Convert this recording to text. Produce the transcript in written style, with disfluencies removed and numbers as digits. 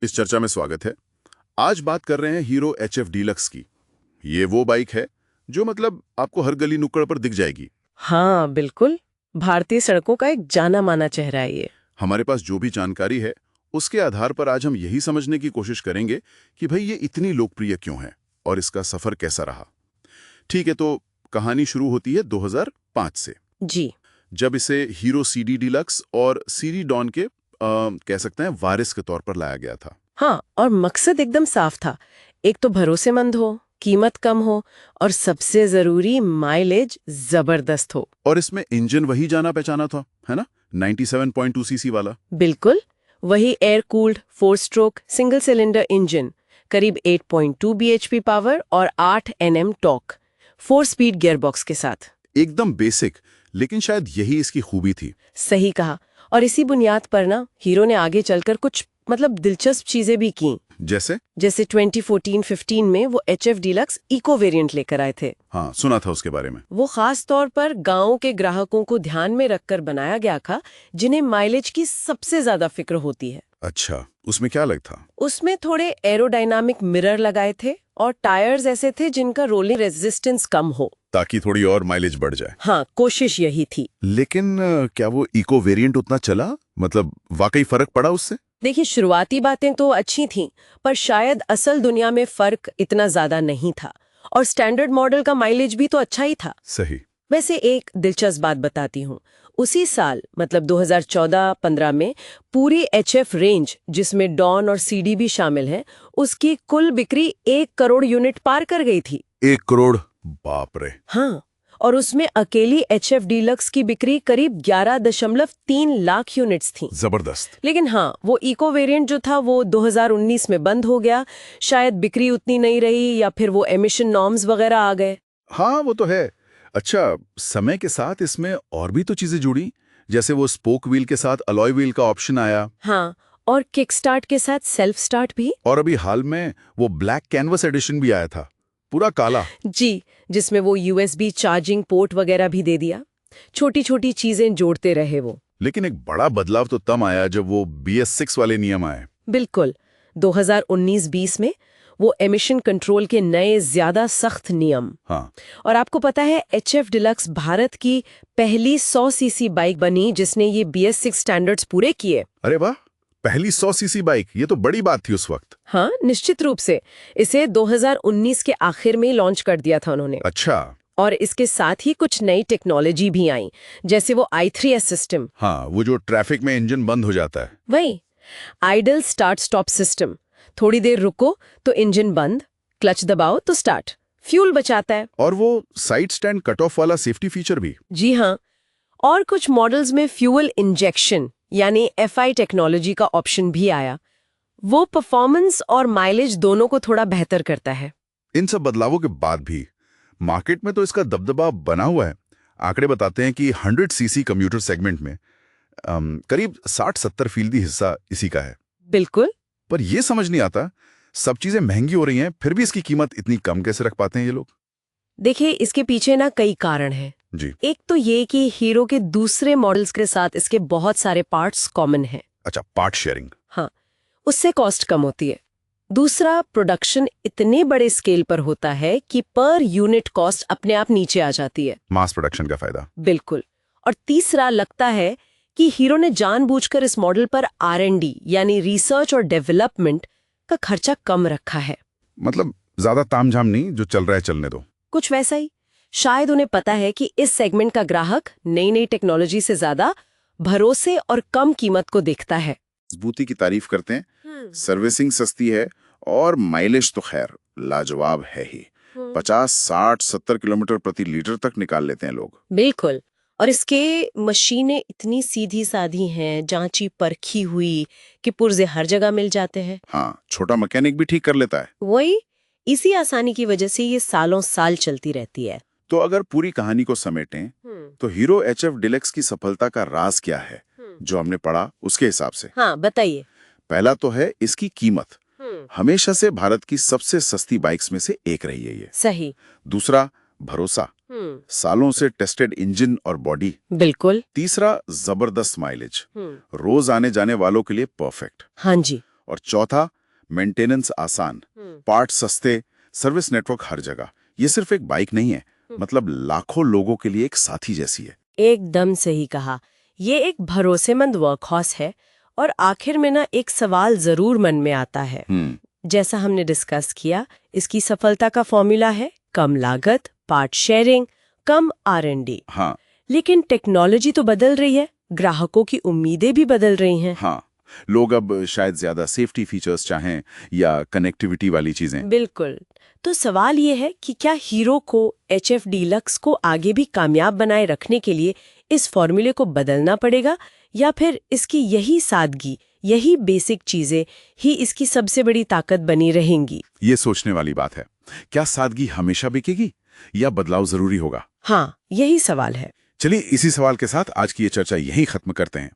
इस चर्चा में स्वागत है। आज बात कर रहे हैं हीरो HF डीलक्स की। ये वो बाइक है जो मतलब आपको हर गली नुक्कड़ पर दिख जाएगी। हाँ बिल्कुल। भारतीय सड़कों का एक जाना माना चेहरा है ये। हमारे पास जो भी जानकारी है उसके आधार पर आज हम यही समझने की कोशिश करेंगे कि भाई ये इतनी लोकप्रिय क्यों है और इसका सफर कैसा रहा। ठीक है, तो कहानी शुरू होती है 2005 से, जी। जब इसे हीरो CD डीलक्स और CD डॉन के कह सकते हैं वारिस के तौर पर लाया गया था। हाँ, और मकसद एकदम साफ था। एक तो भरोसेमंद हो, कीमत कम हो और सबसे जरूरी माइलेज जबरदस्त हो। और इसमें इंजन वही जाना पहचाना था, है ना, 97.2 सीसी वाला। बिल्कुल वही air cooled 4 stroke single cylinder engine, करीब 8.2 bhp पावर और 8 Nm टॉर्क, 4 स्पीड गियरबॉक्स के साथ। एकदम बेसिक, लेकिन शायद यही इसकी खूबी थी। सही कहा। और इसी बुनियाद पर ना हीरो ने आगे चलकर कुछ दिलचस्प चीजें भी की। जैसे 2014-15 में वो HF डीलक्स इको वेरिएंट लेकर आए थे। हाँ, सुना था उसके बारे में। वो खास तौर पर गांव के ग्राहकों को ध्यान में रखकर बनाया गया था, जिन्हें माइलेज की सबसे ज्यादा फिक्र होती है। अच्छा, उसमें क्या अलग था? उसमें थोड़े एरोडायनामिक मिरर लगाए थे और टायर्स ऐसे थे जिनका रोलिंग रेजिस्टेंस कम हो, ताकि थोड़ी और माइलेज बढ़ जाए। हाँ, कोशिश यही थी। लेकिन क्या वो इको वेरिएंट उतना चला? मतलब वाकई फर्क पड़ा उससे? देखिए, शुरुआती बातें तो अच्छी थीं, पर शायद असल दुनिया में फर्क इतना ज्यादा नहीं था। और स्टैंडर्ड मॉडल का माइलेज भी तो अच्छा ही था। सही। वैसे एक दिलचस्प बात बताती हूँ। उसी साल 2014-15 में पूरी HF रेंज, जिसमें डॉन और CD भी शामिल हैं, उसकी कुल बिक्री 1 करोड़ यूनिट पार कर गई थी। 1 करोड़? बाप रे। हाँ, और उसमें अकेली HF डीलक्स की बिक्री करीब 11.3 लाख यूनिट्स थी। जबरदस्त। लेकिन हाँ, वो इको वेरिएंट जो था वो 2019 में बंद हो गया। शायद बिक्री उतनी नहीं रही या फिर वो एमिशन नॉर्म्स वगैरह आ गए। हाँ, वो तो है। अच्छा, समय के साथ इसमें और भी तो चीजें जुड़ी, जैसे वो स्पोक व्हील के साथ अलॉय व्हील का ऑप्शन आया। हाँ, और किक स्टार्ट के साथ सेल्फ स्टार्ट भी। और अभी हाल में वो ब्लैक कैनवस एडिशन भी आया था, पूरा काला। जी, जिसमें वो USB चार्जिंग पोर्ट वगैरह भी दे दिया। छोटी छोटी चीजें जोड़ते रहे वो। लेकिन एक बड़ा बदलाव तो तब आया जब वो BS6 वाले नियम आए। बिल्कुल, 2019-20 में वो एमिशन कंट्रोल के नए ज्यादा सख्त नियम। हाँ। और आपको पता है, HF डीलक्स भारत की पहली 100 सीसी बाइक बनी जिसने ये BS6 स्टैंडर्ड्स पूरे किए। अरे वाह, पहली 100 सीसी बाइक, ये तो बड़ी बात थी उस वक्त। हाँ, निश्चित रूप से। इसे 2019 के आखिर में लॉन्च कर दिया था उन्होंने। अच्छा। और इसके साथ ही कुछ नई टेक्नोलॉजी भी आई, जैसे वो I3S सिस्टम। हाँ, वो जो ट्रैफिक में इंजन बंद हो जाता है। वही आइडल स्टार्ट स्टॉप सिस्टम। थोड़ी देर रुको तो इंजन बंद, क्लच दबाओ तो स्टार्ट, फ्यूल बचाता है। और वो साइड स्टैंड कट ऑफ वाला सेफ्टी फीचर भी। जी हाँ, और कुछ मॉडल्स में फ्यूल इंजेक्शन यानी FI टेक्नोलॉजी का ऑप्शन भी आया। वो परफॉर्मेंस और माइलेज दोनों को थोड़ा बेहतर करता है। इन सब बदलावों के बाद भी मार्केट में तो इसका दबदबा बना हुआ है। आंकड़े बताते हैं कि 100 सीसी कम्यूटर सेगमेंट में करीब 60-70% हिस्सा इसी का है। बिल्कुल। पर यह समझ नहीं आता, सब चीजें महंगी हो रही हैं, फिर भी इसकी कीमत इतनी कम कैसे रख पाते हैं ये लोग? देखिए, इसके पीछे ना कई कारण हैं। जी। एक तो ये कि हीरो के दूसरे मॉडल्स के साथ इसके बहुत सारे पार्ट्स कॉमन हैं। अच्छा, पार्ट शेयरिंग। हाँ, उससे कॉस्ट कम होती है। दूसरा, प्रोडक्शन इतने बड़े स्केल पर होता है कि पर यूनिट कॉस्ट अपने आप नीचे आ जाती है। मास प्रोडक्शन का फायदा। बिल्कुल। और तीसरा, लगता है कि हीरो ने जानबूझकर इस मॉडल पर R&D यानी रिसर्च और डेवलपमेंट का खर्चा कम रखा है। मतलब ज्यादा तामझाम नहीं, जो चल रहा है चलने दो। कुछ वैसा ही। शायद उन्हें पता है कि इस सेगमेंट का ग्राहक नई नई टेक्नोलॉजी से ज्यादा भरोसे और कम कीमत को देखता है। मजबूती की तारीफ करते हैं, सर्विसिंग सस्ती है और माइलेज तो खैर लाजवाब है ही। 50, 60, 70 किलोमीटर प्रति लीटर तक निकाल लेते हैं लोग। बिल्कुल। और इसके मशीनें इतनी सीधी साधी हैं, जांची परखी हुई, कि पुर्जे हर जगह मिल जाते हैं। हाँ, छोटा मैकेनिक भी ठीक कर लेता है। वही, इसी आसानी की वजह से ये सालों साल चलती रहती है। तो अगर पूरी कहानी को समेटें तो हीरो HF डीलक्स की सफलता का राज क्या है, जो हमने पढ़ा उसके हिसाब से? हाँ, बताइए। पहला तो है इसकी कीमत। हमेशा से भारत की सबसे सस्ती बाइक्स में से एक रही है ये। सही। दूसरा, भरोसा। सालों से टेस्टेड इंजन और बॉडी। बिल्कुल। तीसरा, जबरदस्त माइलेज, रोज आने जाने वालों के लिए परफेक्ट। हाँ जी। और चौथा, मेंटेनेंस आसान, पार्ट सस्ते, सर्विस नेटवर्क हर जगह। ये सिर्फ एक बाइक नहीं है, मतलब लाखों लोगों के लिए एक साथी जैसी है। एकदम सही कहा। ये एक भरोसेमंद वर्कहॉर्स है। और आखिर में ना एक सवाल जरूर मन में आता है। जैसा हमने डिस्कस किया, इसकी सफलता का फॉर्मूला है कम लागत, पार्ट शेयरिंग, कम R&D। हाँ, लेकिन टेक्नोलॉजी तो बदल रही है, ग्राहकों की उम्मीदें भी बदल रही हैं। हाँ, लोग अब शायद ज्यादा सेफ्टी फीचर्स चाहें या कनेक्टिविटी वाली चीजें। बिल्कुल। तो सवाल ये है कि क्या हीरो को HF डीलक्स को आगे भी कामयाब बनाए रखने के लिए इस फॉर्मूले को बदलना पड़ेगा, या फिर इसकी यही सादगी, यही बेसिक चीजें ही इसकी सबसे बड़ी ताकत बनी रहेंगी? ये सोचने वाली बात है। क्या सादगी हमेशा बिकेगी या बदलाव जरूरी होगा? हाँ, यही सवाल है। चलिए इसी सवाल के साथ आज की ये चर्चा यहीं खत्म करते हैं।